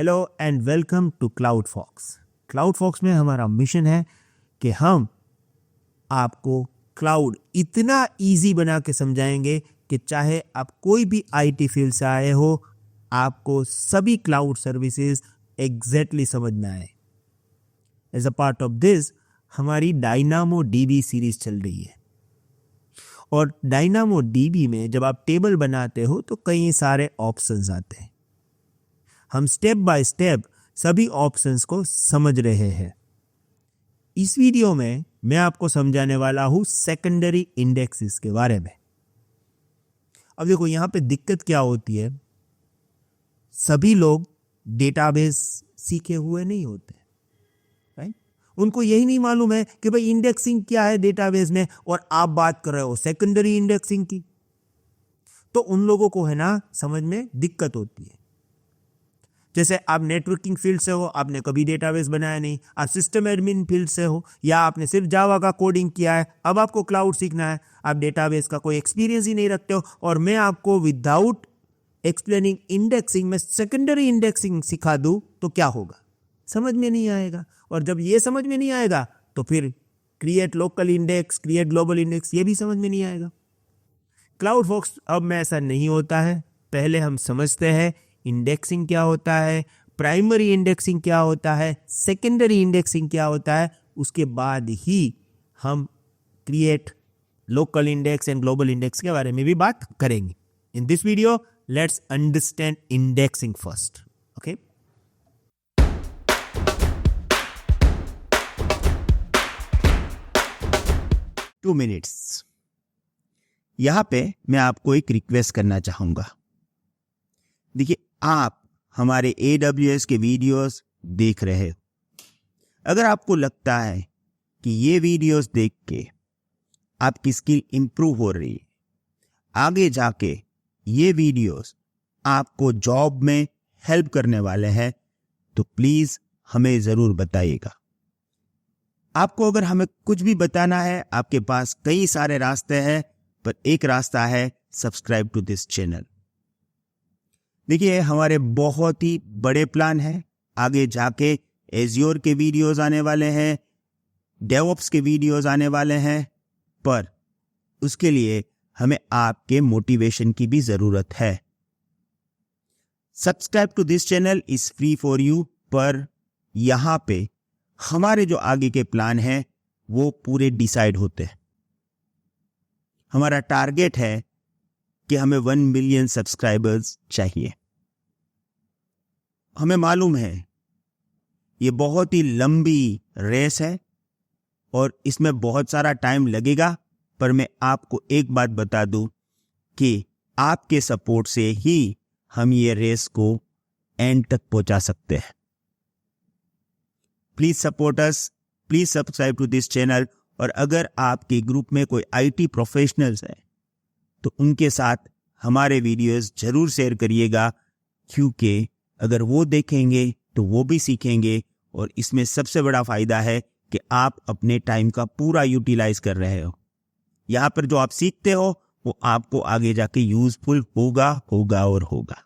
Hello and welcome to Cloud Fox. Cloud Fox में हमारा mission है कि हम आपको क्लाउड इतना इजी बना के समझाएंगे कि चाहे आप कोई भी आईटी फील्ड से आए हो, आपको सभी क्लाउड सर्विसेज एग्जैक्टली समझ में आए। As a part of this हमारी डायनामो डीबी सीरीज चल रही है और डायनामो डीबी में जब आप टेबल बनाते हो तो कई सारे ऑप्शंस आते हैं। हम स्टेप बाय स्टेप सभी ऑप्शंस को समझ रहे हैं। इस वीडियो में मैं आपको समझाने वाला हूं सेकेंडरी इंडेक्सेस के बारे में। अब देखो यहां पे दिक्कत क्या होती है, सभी लोग डेटाबेस सीखे हुए नहीं होते, राइट? उनको यही नहीं मालूम है कि भाई इंडेक्सिंग क्या है डेटाबेस में, और आप बात कर रहे हो सेकेंडरी इंडेक्सिंग की, तो उन लोगों को है ना समझ में दिक्कत होती है। जैसे आप नेटवर्किंग फील्ड से हो, आपने कभी डेटाबेस बनाया नहीं, आप सिस्टम एडमिन फील्ड से हो या आपने सिर्फ जावा का कोडिंग किया है, अब आपको क्लाउड सीखना है, आप डेटाबेस का कोई एक्सपीरियंस ही नहीं रखते हो, और मैं आपको विदाउट एक्सप्लेनिंग इंडेक्सिंग में सेकेंडरी इंडेक्सिंग सिखा दूं तो क्या होगा? समझ में नहीं आएगा। और जब ये समझ में नहीं आएगा तो फिर create local index, create global index, ये भी समझ में नहीं आएगा। क्लाउड फॉक्स अब में ऐसा नहीं होता है। पहले हम समझते हैं इंडेक्सिंग क्या होता है, प्राइमरी इंडेक्सिंग क्या होता है, सेकेंडरी इंडेक्सिंग क्या होता है, उसके बाद ही हम create local index and global index के बारे में भी बात करेंगे। In this video let's understand indexing first. Okay, 2 minutes. यहां पे मैं आपको एक रिक्वेस्ट करना चाहूंगा। देखिए, आप हमारे AWS के वीडियोस देख रहे हो। अगर आपको लगता है कि ये वीडियोस देख के आपकी स्किल इंप्रूव हो रही है, आगे जाके ये वीडियोस आपको जॉब में हेल्प करने वाले हैं, तो प्लीज हमें जरूर बताइएगा। आपको अगर हमें कुछ भी बताना है, आपके पास कई सारे रास्ते हैं, पर एक रास्ता है सब्सक्राइब टू दिस चैनल। देखिए, हमारे बहुत ही बड़े प्लान हैं। आगे जाके एज्योर के वीडियोस आने वाले हैं, डेवऑप्स के वीडियोस आने वाले हैं, पर उसके लिए हमें आपके मोटिवेशन की भी जरूरत है। Subscribe to this channel is free for you, पर यहां पे हमारे जो आगे के प्लान हैं वो पूरे डिसाइड होते हैं। हमारा टारगेट है कि हमें 1 मिलियन सब्सक्राइबर्स चाहिए। हमें मालूम है ये बहुत ही लंबी रेस है और इसमें बहुत सारा टाइम लगेगा, पर मैं आपको एक बात बता दूं कि आपके सपोर्ट से ही हम ये रेस को एंड तक पहुंचा सकते हैं। Please support us, please subscribe to this channel. और अगर आपके ग्रुप में कोई IT प्रोफेशनल्स है तो उनके साथ हमारे वीडियोस जरूर शेयर करिएगा, क्योंकि अगर वो देखेंगे तो वो भी सीखेंगे, और इसमें सबसे बड़ा फायदा है कि आप अपने टाइम का पूरा यूटिलाइज कर रहे हो। यहाँ पर जो आप सीखते हो वो आपको आगे जाके यूजफुल होगा और होगा,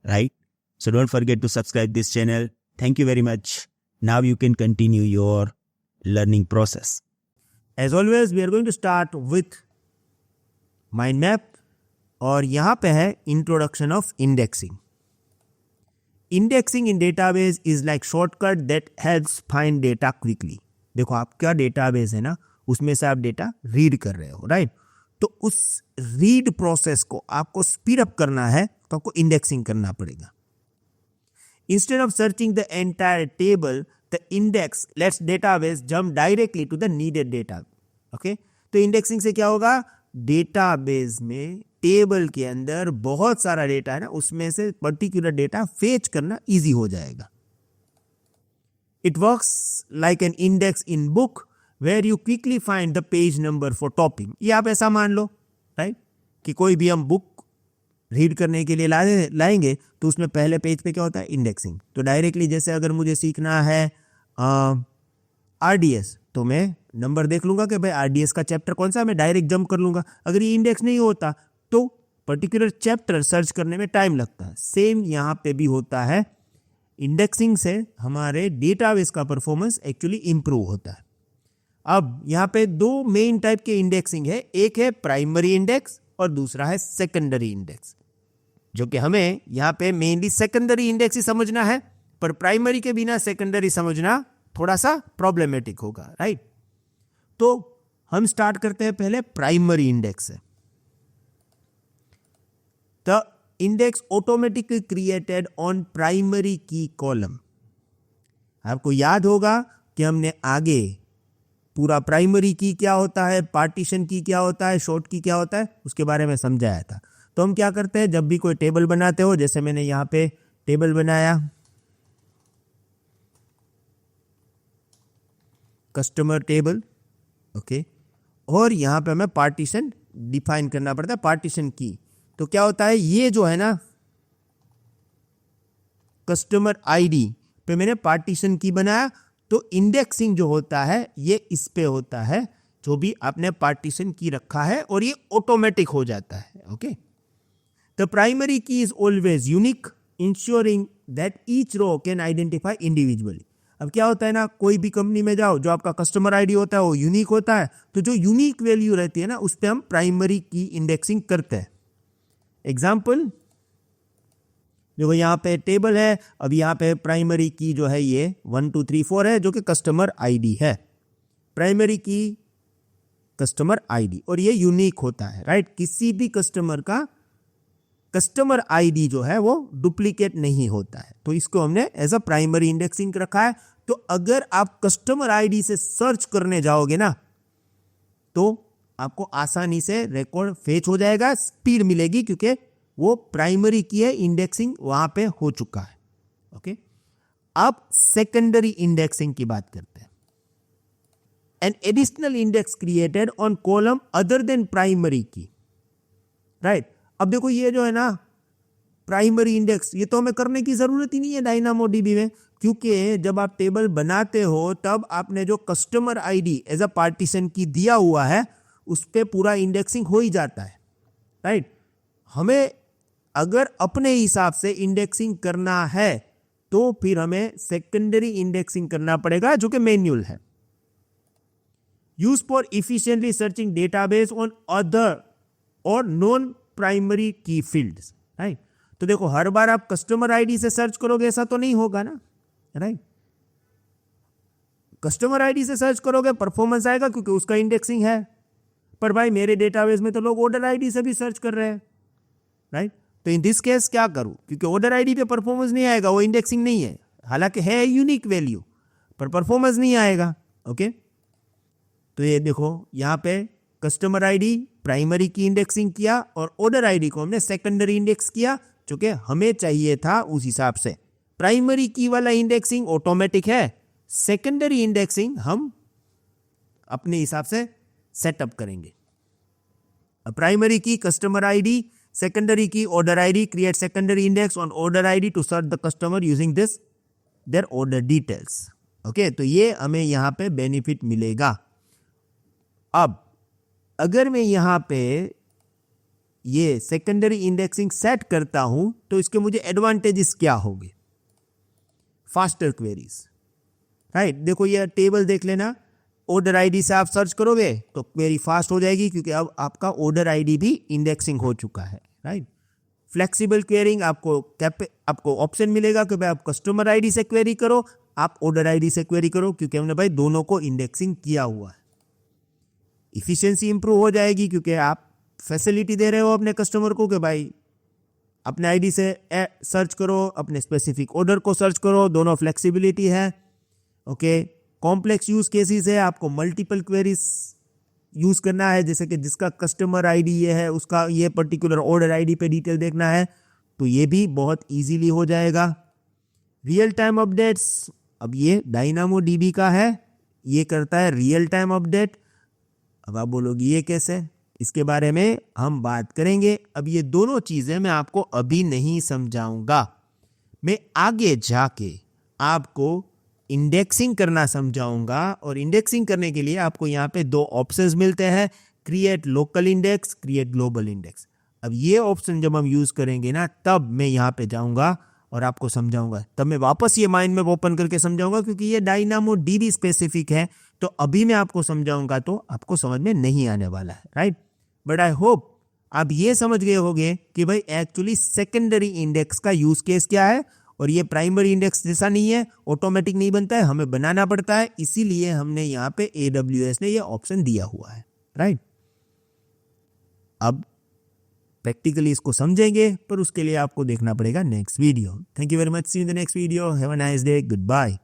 right? So don't forget to subscribe this channel. Thank you very much. Now you can continue your learning process. As always we are going to start with mind map, और यहां पे है introduction of indexing. Indexing in database is like shortcut that helps find data quickly. देखो, आपका database है ना, उसमें से आप डेटा रीड कर रहे हो, राइट? तो उस रीड प्रोसेस को आपको स्पीड अप करना है तो आपको इंडेक्सिंग करना पड़ेगा। Instead of searching the entire table, the index lets database jump directly to the needed data. Okay? तो इंडेक्सिंग से क्या होगा? डेटाबेस में टेबल के अंदर बहुत सारा डेटा है ना, उसमें से पर्टिकुलर डेटा फेच करना इजी हो जाएगा। It works like an index in book where you quickly find the page number for topping. ये आप ऐसा मान लो, राइट, कि कोई भी हम बुक रीड करने के लिए लाएंगे तो उसमें पहले पेज पे क्या होता है? इंडेक्सिंग। तो डायरेक्टली जैसे अगर मुझे सीखना है RDS, तो मैं नंबर देख लूंगा कि भाई RDS का चैप्टर कौन सा है, मैं डायरेक्ट जंप कर लूंगा। अगर ये इंडेक्स नहीं होता तो पर्टिकुलर चैप्टर सर्च करने में टाइम लगता है। सेम यहाँ पे भी होता है। इंडेक्सिंग से हमारे डेटाबेस का परफॉर्मेंस एक्चुअली इंप्रूव होता है। अब यहाँ पे दो मेन टाइप के इंडेक्सिंग है, एक है प्राइमरी इंडेक्स और दूसरा है सेकेंडरी इंडेक्स, जो कि हमें यहाँ पे मेनली सेकेंडरी इंडेक्स ही समझना है, पर प्राइमरी के बिना सेकेंडरी समझना थोड़ा सा प्रॉब्लमेटिक होगा, राइट। तो हम स्टार्ट करते हैं पहले प्राइमरी इंडेक्स से। The index automatically created on primary की कॉलम। आपको याद होगा कि हमने आगे पूरा प्राइमरी की क्या होता है, पार्टीशन की क्या होता है, शॉर्ट की क्या होता है, उसके बारे में समझाया था। तो हम क्या करते हैं, जब भी कोई टेबल बनाते हो, जैसे मैंने यहाँ पे टेबल बनाया, कस्टमर टेबल, ओके, और यहाँ पे हमें पार्टीशन डिफाइन करना पड़ता है, पार्टीशन की। तो क्या होता है, ये जो है ना कस्टमर आईडी पे मैंने पार्टीशन की बनाया, तो इंडेक्सिंग जो होता है ये इस पे होता है, जो भी आपने पार्टीशन की रखा है, और ये ऑटोमेटिक हो जाता है, okay. The primary key is always unique, ensuring that each row can identify individually. अब क्या होता है ना, कोई भी कंपनी में जाओ, जो आपका कस्टमर आईडी होता है वो यूनिक होता है, तो जो यूनिक वैल्यू रहती है ना, उस पर हम प्राइमरी की इंडेक्सिंग करते हैं। एग्जाम्पल देखो, यहाँ पे टेबल है, अब यहाँ पे प्राइमरी की जो है ये 1 2 3 4 है, जो कि कस्टमर आईडी है, प्राइमरी की कस्टमर आईडी, और ये यूनिक होता है, राइट। किसी भी कस्टमर का कस्टमर आईडी जो है वो डुप्लीकेट नहीं होता है, तो इसको हमने एज अ प्राइमरी इंडेक्सिंग रखा है। तो अगर आप कस्टमर आईडी से सर्च करने जाओगे ना, तो आपको आसानी से रिकॉर्ड फेच हो जाएगा, स्पीड मिलेगी, क्योंकि वो प्राइमरी की है, इंडेक्सिंग वहां पे हो चुका है, ओके। अब सेकेंडरी इंडेक्सिंग की बात करते हैं। An additional index created on column other than primary की, राइट। अब देखो, ये जो है ना प्राइमरी इंडेक्स, ये तो हमें करने की जरूरत ही नहीं है डायनामोडीबी में, क्योंकि जब आप टेबल बनाते हो तब आपने जो customer ID as a partition key दिया हुआ है, उस पर पूरा इंडेक्सिंग हो ही जाता है, राइट। हमें अगर अपने हिसाब से इंडेक्सिंग करना है, तो फिर हमें सेकेंडरी इंडेक्सिंग करना पड़ेगा, जो कि मैन्युअल है। Use for efficiently searching database on other और नॉन प्राइमरी की फील्ड्स, राइट। तो देखो, हर बार आप कस्टमर आईडी से सर्च करोगे ऐसा तो नहीं होगा ना, राइट। कस्टमर आईडी से सर्च करोगे, परफॉर्मेंस आएगा क्योंकि उसका इंडेक्सिंग है, पर भाई मेरे डेटाबेस में तो लोग ऑर्डर आईडी से भी सर्च कर रहे हैं, राइट। तो इन दिस केस क्या करूं, क्योंकि ऑर्डर आईडी पे परफॉर्मेंस नहीं आएगा, वो इंडेक्सिंग नहीं है, हालांकि है यूनिक वैल्यू, पर परफॉर्मेंस नहीं आएगा, ओके। तो ये देखो, यहाँ पे कस्टमर आईडी प्राइमरी की इंडेक्सिंग किया, और ऑर्डर आईडी को हमने सेकेंडरी इंडेक्स किया, जो कि हमें चाहिए था उस हिसाब से। प्राइमरी की वाला इंडेक्सिंग ऑटोमेटिक है, सेकेंडरी इंडेक्सिंग हम अपने हिसाब से सेटअप करेंगे। प्राइमरी की customer ID, secondary key order id, create secondary index on order id to search the customer using this their order details, okay। तो ये हमें यहाँ पे बेनिफिट मिलेगा। अब अगर मैं यहाँ पे ये सेकेंडरी इंडेक्सिंग सेट करता हूं, तो इसके मुझे एडवांटेजेस क्या होंगे? Faster queries, right. देखो, ये टेबल देख लेना, ऑर्डर आईडी से आप सर्च करोगे तो क्वेरी फास्ट हो जाएगी, क्योंकि अब आपका ऑर्डर आईडी भी इंडेक्सिंग हो चुका है, राइट। फ्लेक्सिबल क्वेरिंग, आपको ऑप्शन मिलेगा कि भाई आप कस्टमर आईडी से क्वेरी करो, आप ऑर्डर आईडी से क्वेरी करो, क्योंकि हमने भाई दोनों को इंडेक्सिंग किया हुआ है। इफिशिएंसी इंप्रूव हो जाएगी, क्योंकि आप फैसिलिटी दे रहे हो अपने कस्टमर को कि भाई अपने आईडी से सर्च करो, अपने स्पेसिफिक ऑर्डर को सर्च करो, दोनों फ्लेक्सिबिलिटी है, ओके। कॉम्प्लेक्स यूज केसेस है, आपको मल्टीपल क्वेरीज यूज करना है, जैसे कि जिसका कस्टमर आईडी ये है, उसका ये पर्टिकुलर ऑर्डर आईडी पे डिटेल देखना है, तो ये भी बहुत इजीली हो जाएगा। रियल टाइम अपडेट्स, अब ये डायनामोडीबी का है, ये करता है रियल टाइम अपडेट। अब आप बोलोगे ये कैसे, इसके बारे में हम बात करेंगे। अब ये दोनों चीजें मैं आपको अभी नहीं समझाऊंगा, मैं आगे जाके आपको इंडेक्सिंग करना समझाऊंगा, और इंडेक्सिंग करने के लिए आपको यहाँ पे दो ऑप्शंस मिलते हैं, create local index, create global index. अब ये ऑप्शन जब हम यूज करेंगे ना, तब मैं यहाँ पे जाऊंगा और आपको समझाऊंगा, तब मैं वापस ये माइंड में ओपन करके समझाऊंगा, क्योंकि ये डायनामो डीबी स्पेसिफिक है, तो अभी मैं आपको समझाऊंगा तो आपको समझ में नहीं आने वाला है, राइट। बट आई होप आप ये समझ गए होंगे कि भाई एक्चुअली सेकेंडरी इंडेक्स का यूज केस क्या है, और ये प्राइमरी इंडेक्स जैसा नहीं है, ऑटोमेटिक नहीं बनता है, हमें बनाना पड़ता है, इसीलिए हमने यहाँ पे AWS ने ये ऑप्शन दिया हुआ है, राइट। अब प्रैक्टिकली इसको समझेंगे, पर उसके लिए आपको देखना पड़ेगा next video. Thank you very much, see you in the next video, have a nice day, good bye.